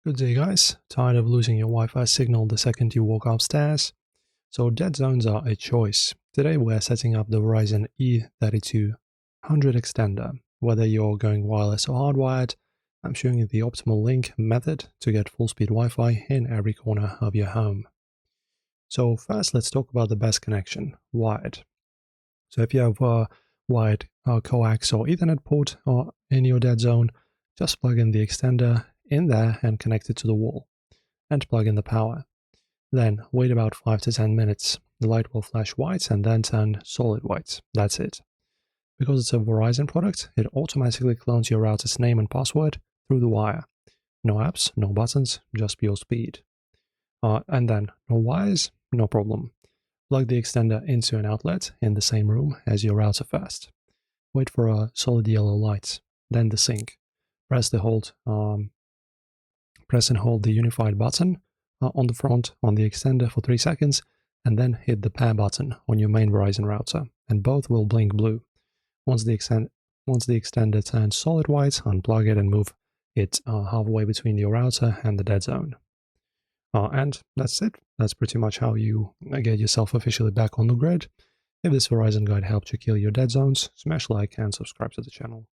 Good day guys, tired of losing your Wi-Fi signal the second you walk upstairs? So dead zones are a choice. Today we're setting up the Verizon E3200 extender. Whether you're going wireless or hardwired, I'm showing you the optimal link method to get full-speed Wi-Fi in every corner of your home. So first let's talk about the best connection, wired. So if you have a wired coax or Ethernet port or in your dead zone, just plug in the extender in there and connect it to the wall, and plug in the power. Then wait about 5 to 10 minutes. The light will flash white and then turn solid white. That's it. Because it's a Verizon product, it automatically clones your router's name and password through the wire. No apps, no buttons, just pure speed. And then no wires, no problem. Plug the extender into an outlet in the same room as your router first. Wait for a solid yellow light, then the sync. Press and hold the unified button on the front on the extender for 3 seconds, and then hit the pair button on your main Verizon router, and both will blink blue. Once the extender turns solid white, unplug it and move it halfway between your router and the dead zone. And that's it. That's pretty much how you get yourself officially back on the grid. If this Verizon guide helped you kill your dead zones, smash like and subscribe to the channel.